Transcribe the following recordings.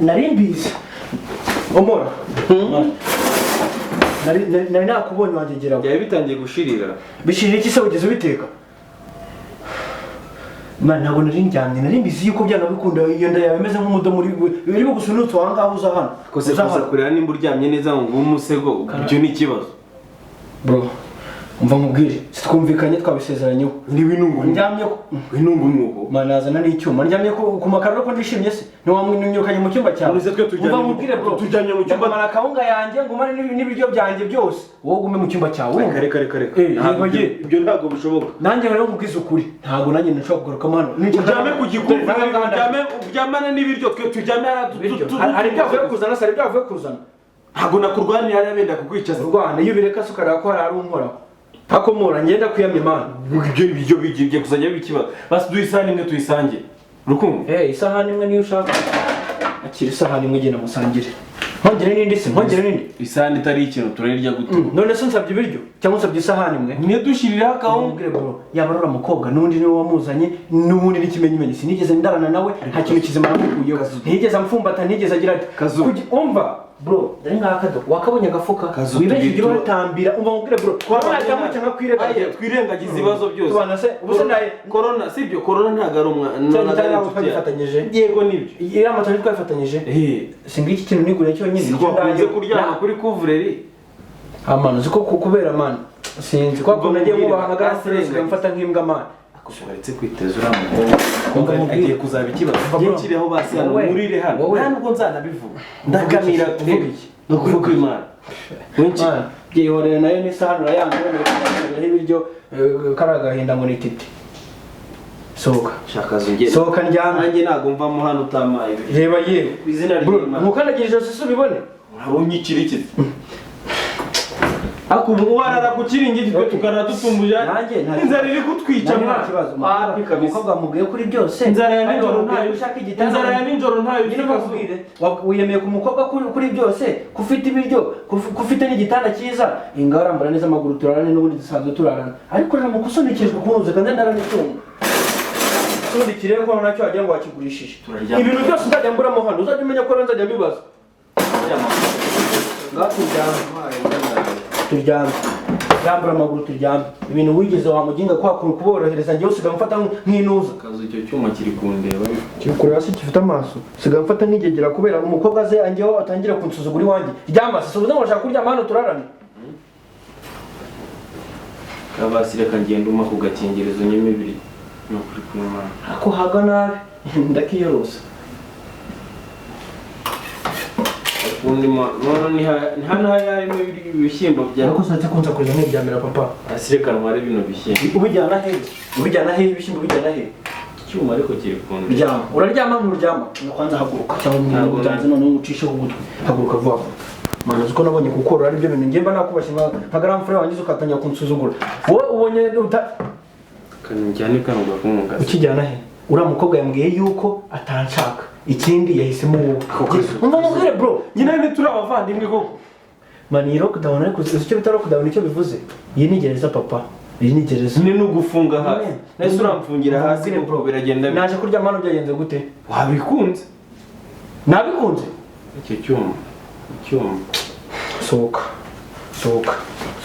narimbiza omora nari nakubonye wangegera byari bitangiye gushirira bishirira iki se ugeze ubiteka man ntabwo narinjyanye narimbizi yuko byana bikunda iyo nda yawe imeze nk'umudo muri biri gusunutse wangaho uza hano kose kurera nimba uryamye neza ngo umusego ibyo ni ikibazo bro umva nkubwire twumvikanye twabisezeranyeho n'ibinungu ndyamye ko binungu nuko manazana n'icyuma ndyamye ko ku makaro ko ndishimye se ntiwamwinyukanye mu cyumba cyawe umva nkubwire bro tujyanye mu cyumba mana kawunga yanjye ngumane n'ibiryo byanjye byose wowe gume mu cyumba cyawe kare ibyo ntabwo bishoboka nanjye rero nkubwiza ukuri ntabwo nanjye nashobora kugaruka hano uryame ku gikumvu uryamane n'ibiryo twe tujyame hari ibyavuye kuzana sari ibyavuye kuzana ntabwo nakurwanira arabenda kukwicaza urwana iyo bireka se ukareba ko hari unkoraho akomora ngenda kuyamya imana ibyo biryo bigiye kuzajya bikibazo basi duhe isahani imwe tuyisange urukumva isahani imwe niyo ushaka akira isahani imwe genda musangire nkongere n'indi se nkongere n'indi isahani itari ikintu turarya gute none se nsabye ibiryo cyangwa nsabye isahani imwe niyo dushyiriraho akawunga yaba ari umukobwa n'undi niwe wamuzanye n'ubundi n'ikimenyimenyi sinigeze ndarana nawe nta kintu kizima namukuyeho ntiyigeze amfumbata ntiyigeze agira ati umva bro dare ngakado wakabonye agafuka wibeshye igihe uratambira umva nkubwire bro twabajya mu cyangwa twirengagiza ibibazo byose tubana se ubuse naye corona sibyo corona ntago ari umwana twafatanyije yego nibyo iriya matari twafatanyije singa iki kintu nigure cyonyine twakunze kuryama kuri couvrerie amana ziko kubera man sinzi ko nagiye mubaha nagasirenge mfata nk'imbwa man akushobora kwiteza uramuko agiye kuzaba ikibazo yekiriho basi hano murire hano ntabwo nzanabivuga ndagamira kuvuga iki no kuvuga imana wenshi byihorera nayo n'isanura yanjye n'ibiryo karagahinda ngo nititi sohoka shaka zungere sohoka njyana nanjye ntago mvamo hano utamaye reba yewe izina ry'Imana mukandagirije se ubibone unyikira iki akubu warara kukiringiti twe tukarara dutumbuja inzara iri kutwica nta kibazo umukobwa mubwiye kuri byose inzara ya nijoro ntayo ushaka igitanda inzara ya nijoro ntayo wiyemeye ku mukobwa kuri byose kufite ibiryo kufite n'igitanda cyiza inga warambara neza amaguru turarane n'ubundi dusanzwe turarana ariko rero mu kusunikijwe kunuze kandi ndarane itungo sundikire ko nacyo wagira ngo wakigurishije ibintu byose nzajya mburamo hano uzajya umenya ko nzajya mbibaza turyame rambura amaguru turyame ibintu wigeze wamuginga kwakura kuborohereza njyewe usigaye mfata nk'inuza kazo icyo cyuma kiri kundeba kiri kureba se gifite amaso usigaye mfata nk'igegera kubera umukobwa aze anjyeho atangira kunsuzugura iwanjye ryama se ubuze ngo urashaka kuryama hano turarane kabasi reka ngenda uma ku gakingirizo nyemibiri no kuri kumana ako haga nabi ndakiyorosa undi none ni hano harimo ibishyimbo bya ko satse kunza kurya n'ibyamira papa asireka ntware bino bishyimbo ubijyana he ibishyimbo bijyana he cyuma ariko kiri kundi ryama uraryama n'uryama kwanza haguruka cyangwa mwibutanze none ucishe ugutwe haguruka vuba mana uko nabonye gukorora ari byo bintu ngemba nakubashye nka garamfure wangize ukatanya kunsuzugura wowe ubonye kanjyane kanuga kumunga ukijyana he uriya mukobwa yambwiye yuko atanshaka ikindi yahisemo wowe umva mubwire bro nyine ni turi abavandimwe koko mani iyi lockdown ariko icyo bita lockdown icyo bivuze iyi ni gereza papa iyi ni gereza ni nugufunga hasi nese uramfungira hasi bro biragenda naje kurya mano byagenze gute wabikunze nabikunze icyo cyuma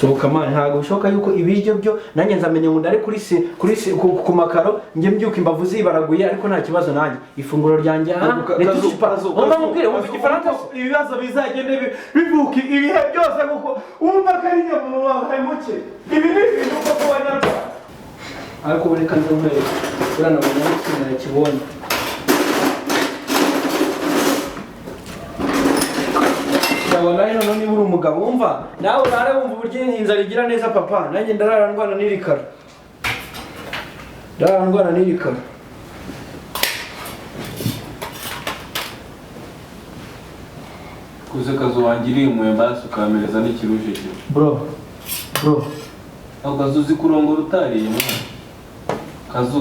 sohoka mani ntabwo bishoboka yuko ibiryo byo nanjye nzamenya ngo ndare kuri ku makaro njye mbyuka imbavu zibaraguye ariko nta kibazo nanjye ifunguro ryanjye umva mubwire wumva igifaransa ibibazo bizagende bivuka ibihe byose kuko wumva ko ari nyamuntu wawe muke ibi ni ibintu koko wanyarwanda ariko bureka nzumere uranamenya n'ikindi nakibonye wallahi none niba uri umugabo wumva nawe urare wumva uburyo inzara igira neza papa nanjye ndarara ndwana n'irikara kuze kazo wangiriye umwembaso ukamereza n'ikiruje cyo bro ako kazo uzi kurongora utariye kazo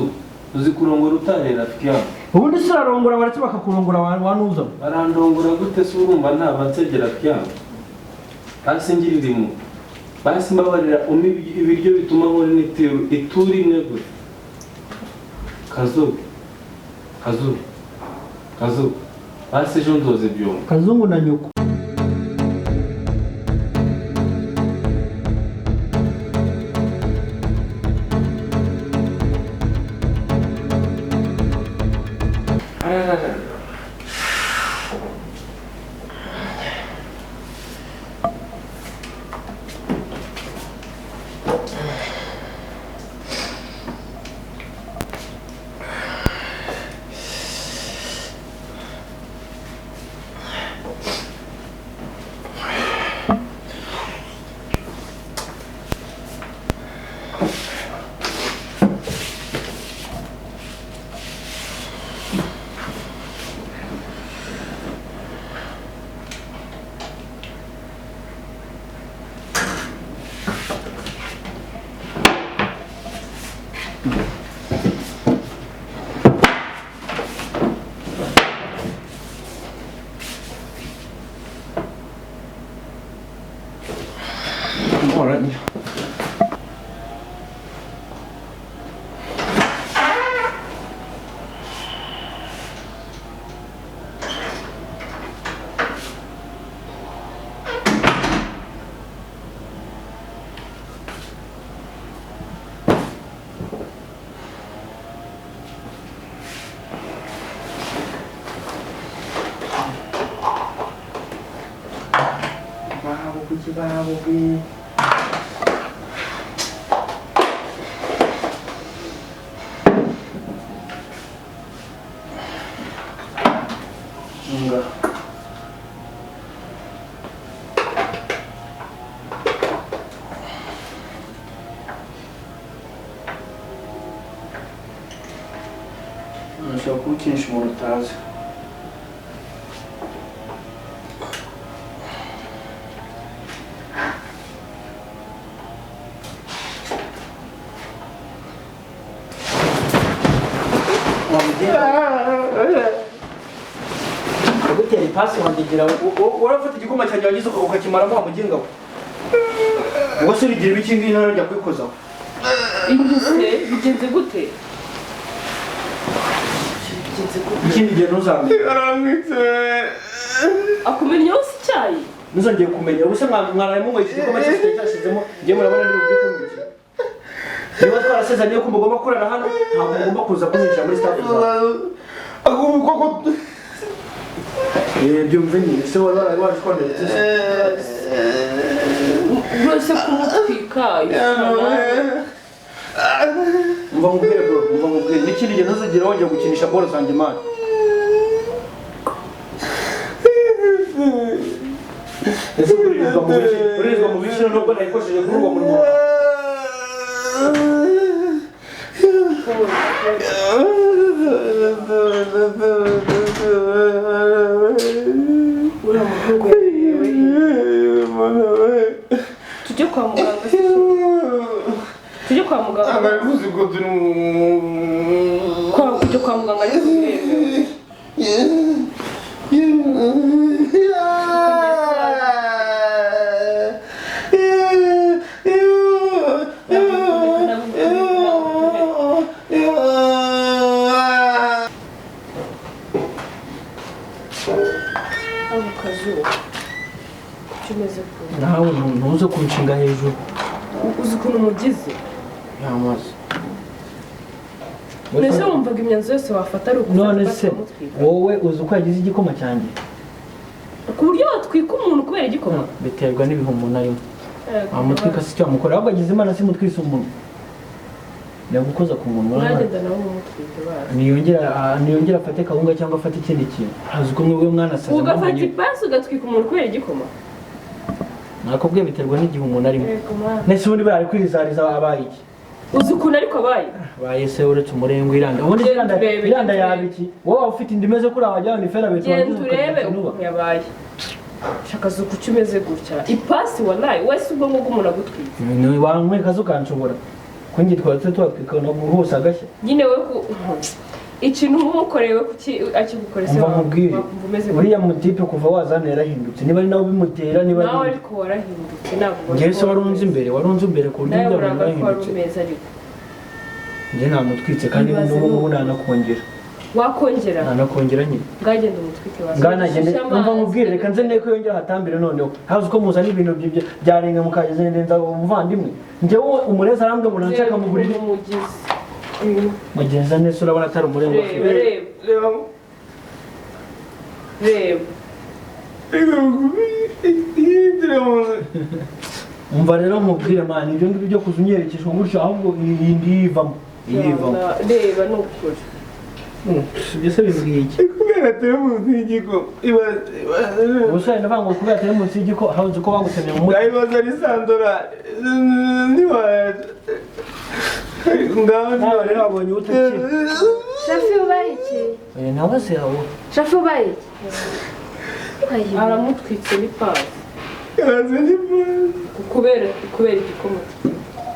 uzi kurongora utariye rafiki yawe ubundi se urarongora baretse bakakurongora wanuza barandongora gute se urumva naba nsegera byabo basi ngiririmu basi mbabarira ibiryo bituma nkora ituri imwe gute kazo hasi ejo nzoza ibyuma. Kazungu na nyoko. Babu. Enggak. Só kucing semurutaz. Gutera ipasi wandigira urafata igikoma cyanjye wagize ukakimaramo wamuginga we. Ubwo se bigira ibiki ngiyi ntara njya kwikozaho. Induse bigenze gute? Ikindi gihe ntuzamenye. Akumenya yose icyayi? Ntuzongeye kumenya ubuse mwararimo ngo iki gikoma cyose cyashizemo ngiye murabona ndi bubyukumvise. Niba twarasezeranye ko mugomba kurara hano ntabwo mugomba kuza kunyinjira muri staff zawe. Koko byumve nyine se wari waje kwanditse rwose kumutwika mva mubwire bro mva mubwire n'ikindi gihe ntuzigera wongera gukinisha ball zanjye mani ese urizwa mu bice nubwo nayikoresheje kuri uwo murimo tujye kwa muganga tujye kwa muganga Abavuzi ngo tujye kwa muganga ariko nawe ntuze kunshinga hejuru uzi ukuntu umugize yamaze nese wumvaga imyanzuro yose wafata ari ukufata none se wowe uzi uko yagize igikoma cyanjye ku buryo watwika umuntu kubera igikoma biterwa n'ibihumbi narimo amutwika si cyo amukora ahubwo agize imana si mutwise umuntu yagukoza ku muntu mwagenda nawe umutwike bazi niyongera afate kawunga cyangwa afate ikindi kintu hazi ko mwebwe mwanasaze ugafata ipasi ugatwika umuntu kubera igikoma nakubwiye biterwa n'igihe umuntu arimo nese ubundi bari kwirizariza abaye iki uzi ukuntu ariko abaye baye se uretse umurengo iranda ubundi iranda yabiki wowe ufite indi meze kuri abajyaho ni fera beto genda urebe ukuntu yabaye shaka zuko umeze gutya ipasi wallahi wese ubwo ngo umuntu agutwika ni wamwe kazo kanshobora ko ngitwa twatwika no hose agashya nyine we ku ikintu umukorewe kuki akigukorese umeze uriya mutipe kuva wazanera hindutse niba ari nawe bimutera niba nawe ariko warahindutse ntabwo ngese warunze imbere ku buryo ndabona warahindutse nje namutwitse kandi n'ubu nanakongera wakongera nakongera nyine ngagenda umutwike wawe nganagende umva nkubwire reka nze neko yongera hatambire noneho hazi uko muzana ibintu byarenga mukageze ndenza umuvandimwe njyewe umureza arambwe ngo nanshaka mu buriri mugenza nese urabona atari umurego umva rero nkubwire mani ibyo ngibyo byo kuzunyerekeshwa gutyo ahubwo irindi yivamo reba ni ukuri byose bivugiye iki kubera teremusi y'igiko ubusore ndavuga ngo kubera teremusi y'igiko habuze uko bagutemye mu mutwe ibaza ari sandora ntiwaje nawe rero wabonye utakiri shafi ubaye iki nawe se yawe shafi ubaye iki aramutwitse n'ipasi kubera igikoma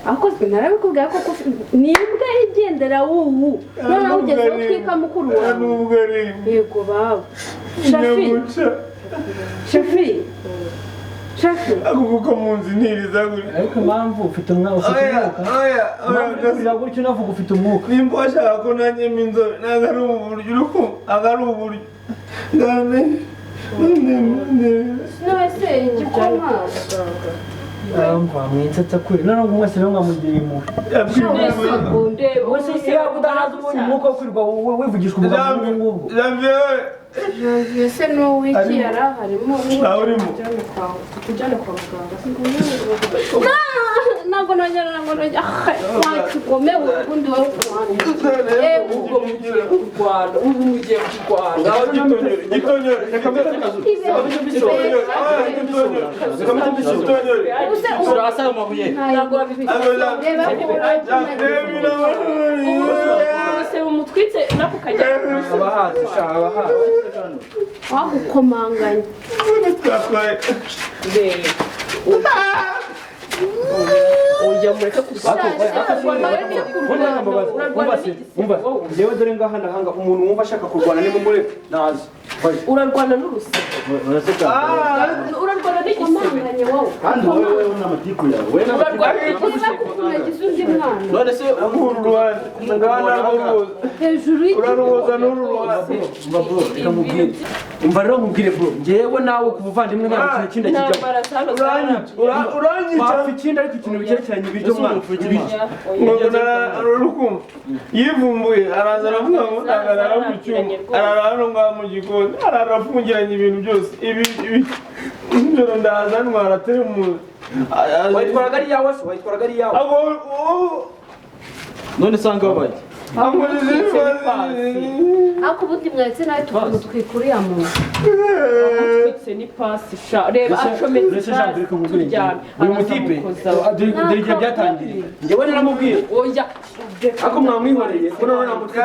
akoze narabikubwira ko ni imbwa igendera wuwu noneho ugeze utwika mukuru wawe yego baba shafi akuko munsi ntiriza guri ariko impamvu ufite umwuka impamvu gutyo unavuga ufite umwuka nimba washaka ko nanyemo inzobe ntabwo ari uburyo urukundo ntabwo ari uburyo nose igikoma mwinsetsa kuri noneho mwese rero mwamugiriye impuhwe wese iyo udahaza ubonye umwuka wo kwirirwa wivugishwa umugambi ngubwo janvier se n'uwiki yari aharimo tujyane kwa muganga ntabwo nongera wakigomewe ubundi wari kurwana ubwo mugiye kurwana ubu mugiye kurwana gitonyore reka mbere akazu urasa amabuye ntabwo wabibika umutwitse nako kajya abahazi wagukomanganye ujya mureka njyewe dore ngaha ndahanga umuntu wumva ashaka kurwana ni mumureka nazi urarwana n'urusebe urarwana n'igisebe wowe kandi wowe n'amatiku yawe urarwana nagize undi mwana none se uru ruhande ngana n'uruza hejuru uraruza n'uru ruhande umva rero mubwire bro njyewe nawe ku buvandimwe nta kintu kindi kijyamo wapfa ikindi ariko ikintu bikerekeranye ibiryo mwana urukundo yivumbuye araza aravuga ngo ntagarara mu cyuma arara hano ngaha mu gikoni ararafungiranye ibintu byose ibi nijoro ndaza ntwara teremusi wayitwaraga ari iyawe se wayitwaraga ari iyawe none sanga wabaye ariko ubundi mwese nawe tukamutwika uriya muntu amutwitse n'ipasi sha reba acometse turyamye uyu mutipe dore igihe byatangiye njyewe naramubwiye oya ako mwamwihoreye ko none namutwika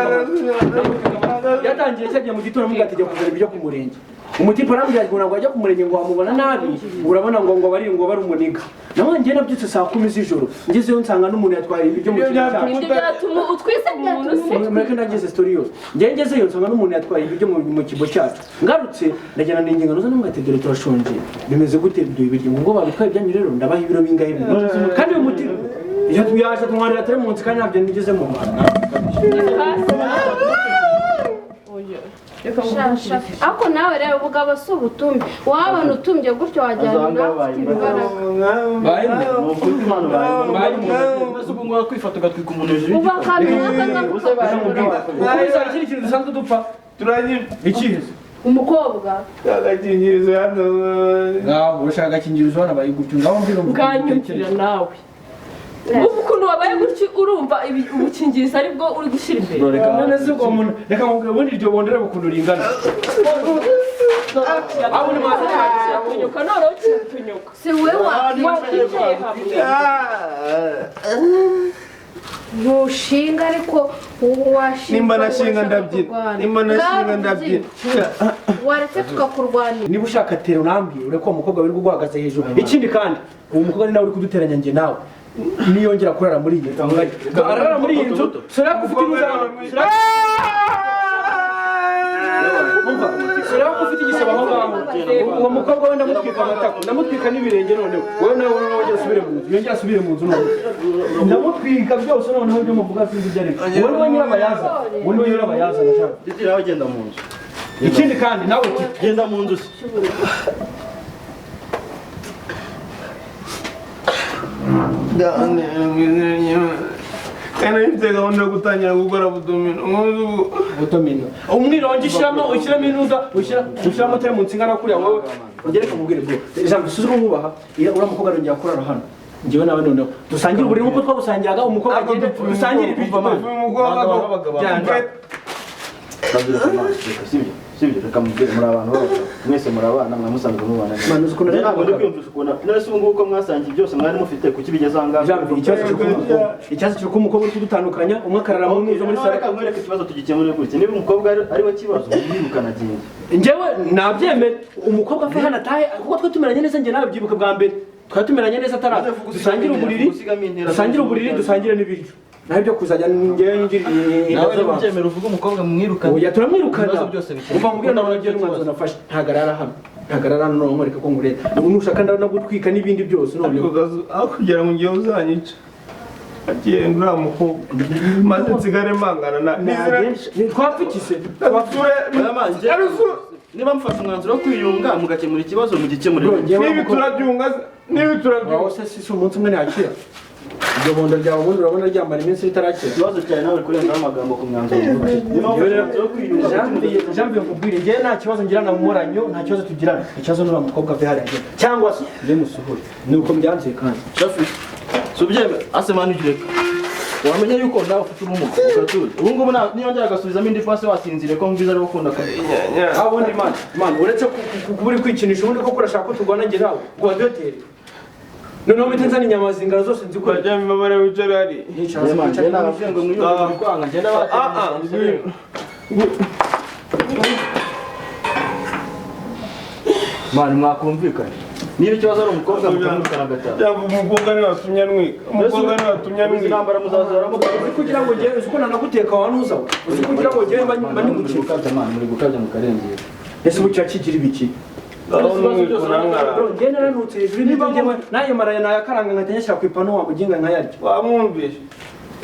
byatangiye cyagiye mu gitondo mugategeka kugura ibyo ku murenge umutipe arambwira ngo ntabwo ajya ku murenge ngo wamubona nabi urabona ngo bari umuniga nawe njye nabyutse saa 10 z'ijoro ngezeyo nsanga n'umuntu yatwaye ibyo mu kintu cyacu ibyo byatuma utwise umuntu se mureke ndagize story yose njye ngezeyo nsanga n'umuntu yatwaye ibyo mu kigo cyacu ngarutse ndagenda n'ingengano zo n'umwete dore turashonje bimeze gute ibyo ibiryo ngo babitwaye ibyanyu rero ndabaha ibiro bingahe kandi uyu mutipe iyo tuyaje tumwarira tare munsi kandi ntabyo nigeze mu mwana ako nawe rero ubugabo si ubutumbi wabona utumbye gutyo wajyana nawe kwifata ugatwika umuntu hejuru uba akamenya ukuriza ikindi kintu dusanzwe dupfa turagira ikihizo umukobwa agakingirizo hano ngaho urashaka agakingirizo hano bayigutyo ngaho mbwira bwanyumvira nawe ukuntu wabaye gutyo urumva ubukingirizo aribwo uri gushyira imbere none se ubwo muntu reka mubwira ubundi iryo bondera bukuntu ringana abone maze cyatunyuka none cyatunyuka si we wakicaye hamwe ntushinga ariko washinga nimba nashinga ndabyina waretse tukakurwanira niba ushaka tera unambwira ureko uwo mukobwa wiri guhagaze hejuru ikindi kandi uwo mukobwa ni nawe uri kuduteranya njye nawe niyongera kurara muri iyi nzu arara muri iyi nzu sura ufite inzara sura ufite igisebe aho ngaho uwo mukobwa we ndamutwika amatako ndamutwika n'ibirenge noneho wowe nawe wongera usubire mu nzu yongera asubire mu nzu noneho ndamutwika byose noneho ibyo muvuga sinzi ibyo ariko wowe niwe nyirabayaza wowe niwe nyirabayaza ndashaka Titi nawe genda mu nzu ikindi kandi nawe genda mu nzu Kana ifite gahunda yo gutangira gukora budomino. umwirongi ushyiramo inuza ushyiramo tari mu nsinga no kuriya wowe ugere kumubwire bwo ijambo suzuko nkubaha uriya mukobwa arongera kurara hano njyewe nawe noneho dusangire uburiri nk'uko twabusangiraga umukobwa agende dusangire ibiryo sibyo reka mubwire muri abantu bose mwese muri abana mwamusanzwe mubana ntabwo ndi kwiyumvisha ukuntu none se ubu ngubu ko mwasangiye byose mwari mufite kuki bigeze aha ngaha ikibazo cy'uko umukobwa uri kudutandukanya umwe akarara mu ntuzo muri sare reka mwereke ikibazo tugikemure gutya niba umukobwa ari we kibazo mwirukana agenda njyewe nabyemera umukobwa ave hano atahe kuko twe tumeranye neza njye nawe byibuka bwa mbere twari tumeranye neza ataraza dusangire uburiri dusangire n'ibiryo naho ibyo kuzajya njyewe ngiriye nawe ubyemera uvuga umukobwa mwirukana oya turamwirukana umva nkubwira nawe ngiye n'umwanzuro nafashe ntagarara hano none mwereka ko ngureta nushaka ndagutwika n'ibindi byose none aho kugira ngo ngiye uzanyica agiye ngura mukobwa maze nsigare mangana na twapfikise niba mufashe umwanzuro wo kwiyunga mugakemura ikibazo mugikemure niba turabyunga si umunsi umwe ntakira iryo bondo ryawe ubundi urabona ryambara iminsi ritarakira ikibazo cyawe nawe kurenzaho amagambo ku mwanzuro jambiye nkubwire njyewe nta kibazo ngirana mu muranyo nta kibazo tugirana ikibazo n'uriya mukobwa ave hariya agenda cyangwa se njye musuhure ni uko mbyanzuye kandi shafi si ubyemera ase mani ugireka wamenya yuko nawe ufite ubumuga ukatuza ubu ngubu niyongera agasubizamo indi fasi wasinzire ko mbiza ari gukunda ubundi man uretse kuba uri kwikinisha ubundi koko urashaka ko turwana njye nawe ngo wadotere noneho mpita nzana inyama zingana zose nzi ko bajya mabara wicara hari ngo mwiyongere kwanga ngenda mani mwakumvikana niba ikibazo ari umukobwa mukamwikana gatanu cyangwa umukobwa niwe watumye antwika intambara muzazoramo uzi kugira ngo njyewe uzi ko nanaguteka wanuza uzi kugira ngo njyewe mba ndi gukeka muri gukabya mukarengera ese bucya kigira ibiki njyewe naranutse hejuru n'ibyo nayo maraya nayakaranga nkahita nyashyira ku ipanu wamuginga nkayarya wamwumvishe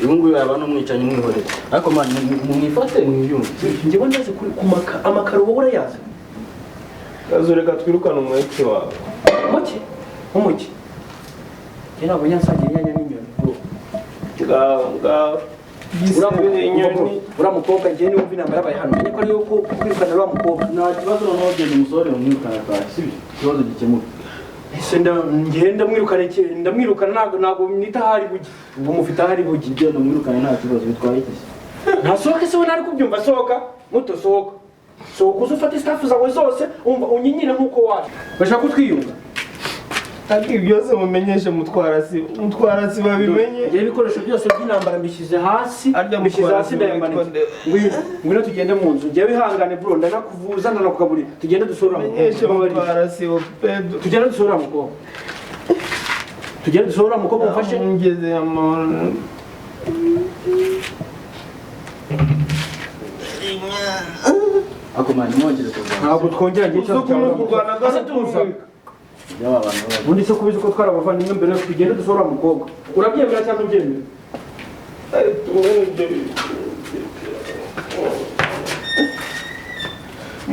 ubu ngubu yaba n'umwicanyi mwihorere ariko mani mwifate mwiyumve njyewe ndazi ku amakaro wowe urayazi kazureka twirukana umwete wawe umuki njye ntabwo nyansangiye inyanya n'inyoni ngaho uriya mukobwa njyewe niwumva inama yabaye hano menye ko ariyo kwirukana uriya mukobwa nta kibazo noneho genda umusore umwirukana kwawe sibyo ikibazo gikemuka ese ndamwirukana ntabwo nita ahari bugi ubu mufite ahari bugi genda umwirukane nta kibazo bitwaye iki ntasohoke se we ntari kubyumva sohoka muto sohoka uze ufate istafu zawe zose unyinyire nk'uko waje bashaka kutwiyunga ariko byose mumenyeshe mutwarasi babimenye njyewe ibikoresho byose by'intambara mbishyize hasi ndayamanike ngwino tugende mu nzu njyewe ihangane bro ndanakuvuza ndanakugaburira tugende dusohora mukobwa tugende dusohora mukobwa umfashe ngeze amahoro ako mani mwongere kuzana ntabwo twongera ngiye cyose ubundi se kubizi ko twari abavandimwe mbere yo tugende dusohora mukobwa urabyemera cyangwa ubyemera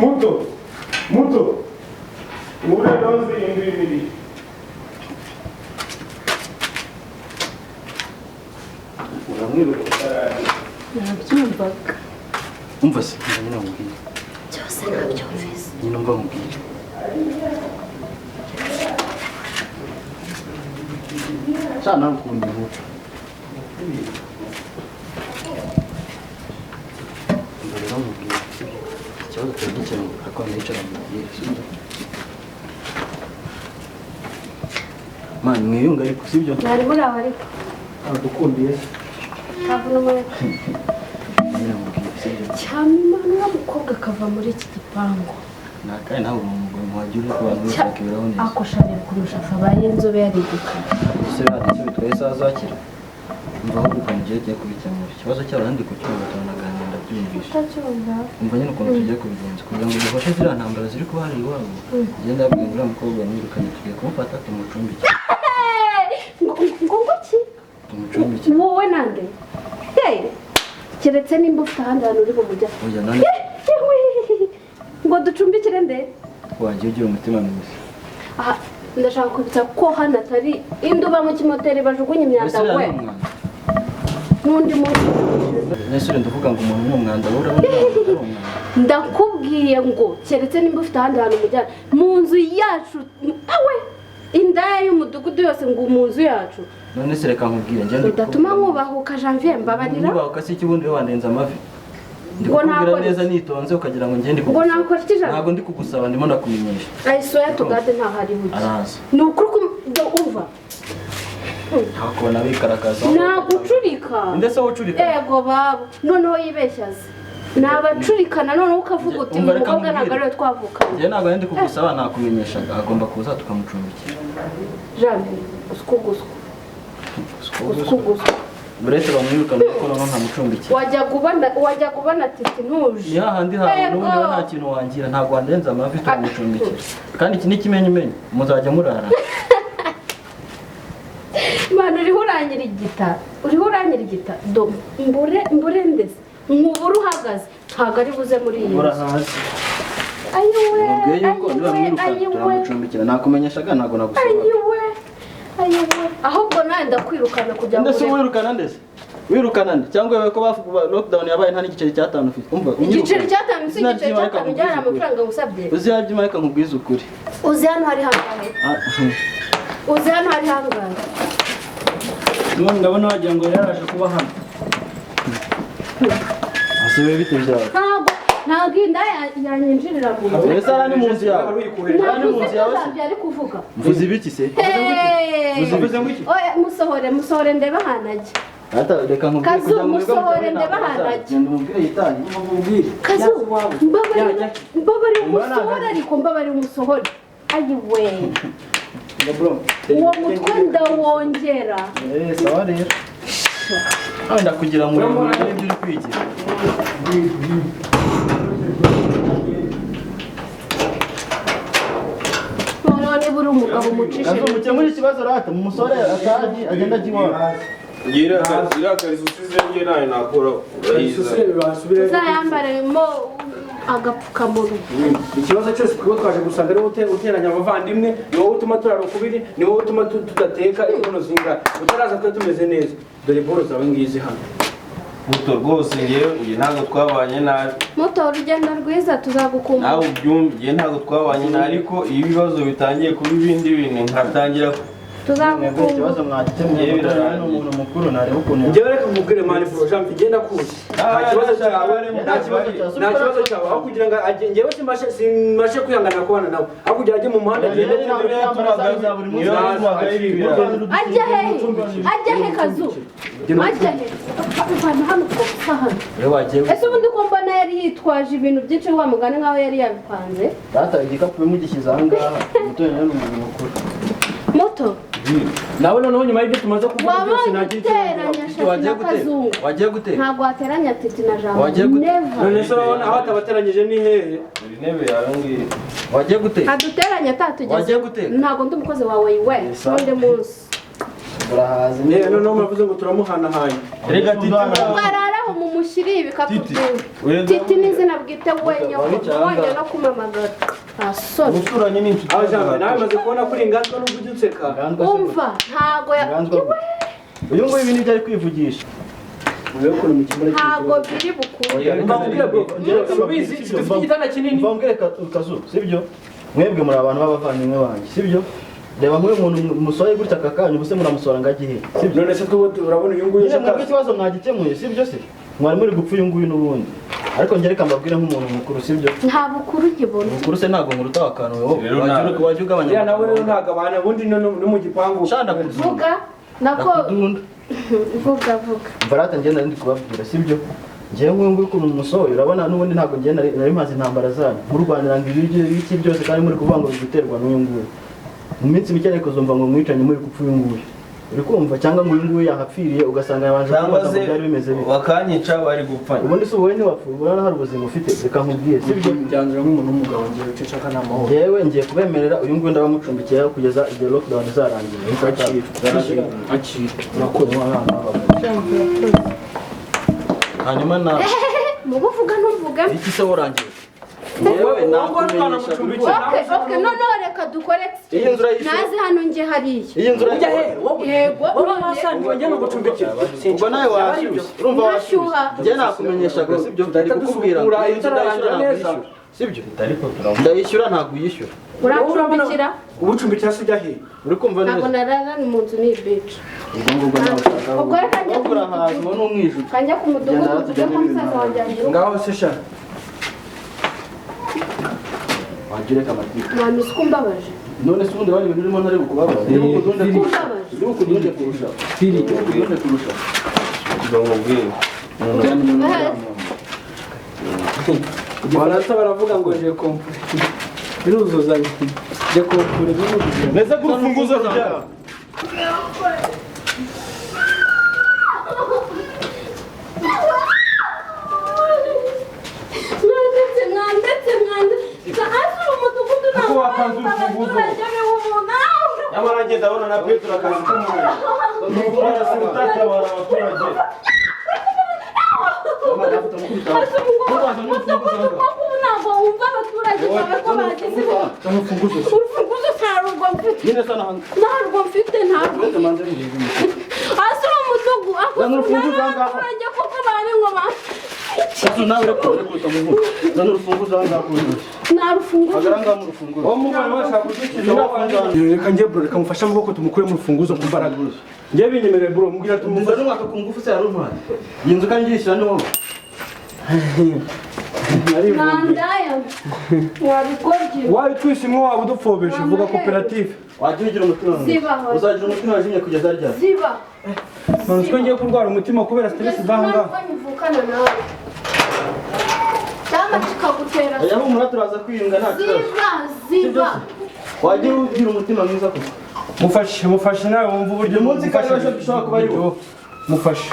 muto ngure doze indwi nabyumvaga umva se nyine mubwire byose nabyumvise nyine umva mubwire cyane ukunda inkuru mbere no mubwire ikibazo turagikemuka ko nicara mubwire mani mwiyunga ariko sibyo mwari muri aho ariko adukundiye kavuna umureka nyine mubwire sibyo cyane imana uriya mukobwa akava muri iki gipangu nakaye ntabwo umugore muhagira uri ku bantu bose bakiberaho neza akoshanira kurusha akabaye inzobe yarigukana ese icyo bitwaye isaha zakira mva ahubwo ukamugire ugiye kubikemura ikibazo cy'abandi kucyumva turanaganira kwiyumvisha umva nyine ukuntu tugiye kubigenza kugira ngo dufashe ziriya ntambara ziri kuba hari iwabo ngenda yabwiye uriya mukobwa mwirukanye tugiye kumufata tumucumbike ngo iki tumucumbike wowe nande keretse nimba ufite ahandi hantu uri bumujya oya nane ngo ducumbikire nde wagiye ugira umutima mwiza aha ndashaka kwibutsa ko hano atari induba mu kimoteri bajugunya imyanda we n'undi munsi nesure ndavuga ngo umuntu ni umwanda wowe urabona ari umwanda ndakubwiye ngo keretse nimba ufite ahandi hantu umujyana mu nzu yacu awe indaya y'umudugudu yose ngo mu nzu yacu none se reka nkubwire ngende udatuma nkubahuka Janvier mbabarira nkubahuka si ikibundi we wandenza amavi ndikubwira neza nitonze ukagira ngo ngende ngo nakora iki jana ntabwo ndi kugusaba ndimo ndakumenyesha ayisoya tugade nta hari buke araza ni ukuri umva hakubona bikarakaza nagucurika ndetse wowe ego babo noneho yibeshyaze nabacurikana noneho ukavuga uti mu mukobwa ntabwo ariwe twavukanye njye ntabwo ndi kugusaba nakumenyesha agomba kuza tukamucumbikira Janvier usukuguswa buretse bamwirukana kuko noneho ntamucumbikira wajya kubona titi ntuje ni hahandi hantu n'ubundi we nta kintu wangira ntabwo wandenza amavi turamucumbikira kandi iki ni ikimenyimenyi muzajya murara Mwana uriho urangira igita do mbure ndetse nkubura uhagaze ntabwo ari buze muri iyi urahazi mubwiye yuko niba mwirukana turamucumbikira nakumenyeshaga ntabwo nagusaba ayiwe ahubwo nawe ndakwirukana kugira ngo ndetse wirukana nde cyangwa wewe ko lockdown yabaye nta n'igiceri cy'atanu ufite umva igiceri cy'atanu si igiceri cy'atanu njyana amafaranga ngusabye uzi yabyo marika nkubwiza ukuri uzi hano hari hangahe none ndabona wagira ngo yaraje kuba hano asibe bite byawe ntabwo inda yanyinjirira mu nzu mbese ara ni mu nzu yawe ari kuvuga mvuze ibiki se uvuze ngo iki oya musohore ndeba hanajye reka nkubwire Kazungu musohore ndeba hanajye umubwire yitanye umubwire Kazungu mbabari umusohore ariko mbabari umusohore ayiwe uwo mutwe ndawongera sawa rero wenda kugira ngo urebe ibyo uri kwigira niba uri umugabo umucishije mukemura ikibazo rata mu musore ataji agenda ajya iwabo iriya kariso usize njye nawe nakora uzayambaremo agapfukamunwa ikibazo cyose kuko twaje gusanga ariwo uteranya abavandimwe ni wowe utuma turara ukubiri ni wowe utuma tudateka inkono zingana utaraza tuba tumeze neza dore boro zawe ngizi hano muto rwose ngewe ntabwo twabanye nabi muto urugendo rwiza tuzagukumbura nawe ubyumve ntabwo twabanye nabi ariko iyo ibibazo bitangiye kuba ibindi bintu nkatangira tuzagukumbura ikibazo mwagikemuye n'umuntu mukuru nareba ukuntu njyewe reka nkubwire mani pro Jean ngenda kuzi nta kibazo cyawe aho kugira ngo njyewe simashe kwihangana kubana nawe aho kugira ajye mu muhanda agende ajya he Kazu ajya he apana hano kuko hano ese ubundi ko mbona yari yitwaje ibintu byinshi wa mugani nkaho yari yabipanze data igikapu bimugishyize aha ngaha umuturanyi n'umuntu mukuru moto nawe noneho nyuma y'ibyo tumaze kuvuga byose wateranya Shafi na Kazungu wagiye gute ntabwo wateranya Titi na Jambo wagiye gute none se urabona aho atabateranyije ni hehe intebe yawe ngiyi wagiye gute aduteranya atatugeze wagiye gute ntabwo ndi umukozi wawe we n'undi munsi urahazi noneho muravuze ngo turamuhanahanye rega Titi bararaho mu mushyiri ibikapu byinshi Titi ni izina bwite wenye wongera no kumamagara asoni umuturanyi ni inshuti aho Jean nawe maze kubona kuri inganzwa n'ubwo ujya utseka umva ntabwo uyu nguyu ibi nibyo ari kwivugisha ntabwo biri bukure mbabwira bro subizi dufite igitanda kinini mbabwire Kazu sibyo mwebwe muri abantu b'abavandimwe banjye sibyo reba nk'uyu muntu umusore gutya aka kanya ubuse muramusora ngo ajye he sibyo none se twebwe urabona uyu nguyu mwebwe ikibazo mwagikemuye sibyo se mwari muri gupfa uyu nguyu n'ubundi ariko njye reka mbabwire nk'umuntu mukuru sibyo nta bukuru ukibona mukuru se ntabwo nkuruta akantu wowe wajya ugabanya ya nawe rero ntabwo abantu ubundi no mu gipangu shanda kudunda vuga nako vuga mvarata njye nari ndi kubabwira sibyo njyewe nguyu nguyu ukuntu umusore urabona n'ubundi ntabwo njye nari maze intambara zanyu murwanira ngo ibiki byose kandi muri kuvuga ngo biguterwa n'uyu nguyu mu minsi mike ariko uzumva ngo mwicanye muri gupfa uyu nguyu uri kumva cyangwa ngo uyu nguyu yahapfiriye ugasanga yabanje kubaza ngo byari bimeze bite bakanyica bari gupfa ubundi se wowe ntiwapfuye ubona hari ubuzima ufite reka nkubwire sibyo byanzura nk'umuntu w'umugabo ngiye uceceka nta mahoro yewe ngiye kubemerera uyu nguyu ndabamucumbikiye kugeza igihe lockdown izarangira akiri urakoze hanyuma na mubuvuga ntuvuga iki se worangiye yewe nakumenyesha okay noneho reka dukore iyi nzu urayishyura nazi hano nge hariya iyi nzu urayishyura yego wowe wasangiwe njye no gucumbikira ubwo nawe washyushye urumva washyushye njye nakumenyeshaga sibyo ndi kukubwira iyi nzu ndayishyura ntabwo sibyo ndayishyura ntabwo uyishyura uracumbikira ubucumbikira se ujya he uri kumva neza ntabwo narara mu nzu ni bitch ubwo nawe ushaka ubwo reka njya ugura ahantu n'umwijuru kanjya ku mudugudu tujye kwa musaza wanjye ngaho se sha wagire kamatiku mwami siko mbabaje none se ubundi bari ibintu urimo ntari bukubabaza niba ukudunde kurusha fili ukudunde kurusha kugira ngo ubwire barata baravuga ngo je kompure biruzuzanya je kompure biruzuzanya neza ko urufunguzo rujya ntabwo watanze urufunguzo nyamara ngenda abona na Petero akazi k'umuntu abaturage ntabwo wumva abaturage bawe ko bagize urufunguzo ntarwo mfite ntarwo mfite hasi uri umudugu abaturage kuko bari ngo nawe rekuta mu nkuta zana urufunguzo ahangaha ku ntoki nta rufunguzo agaranga mu rufunguzo uwo mugabo wese agudukiza reka njye bro reka mufashe amaboko tumukure mu rufunguzo ku mbaraga njye binyemereye bro mubwira umva n'umwaka ku ngufu se yari umwana iyi nzu kandi yishyura ni wowe nandaya wabigoryi wayi twisimwe waba udupfobesha uvuga koperative wajya ugira umutima Zibaho. uzagira umutima wajimye kugeza ryari ziba none ko ngiye kurwara umutima kubera stress zahanga nyivukana nawe cyangwa kikagutera aya humura turaza kwiyunga nta kibazo ziba wajya ugira umutima mwiza kuko mufashe nawe wumva uburyo uyu munsi kandi ejo dushobora kuba ari wowe mufashe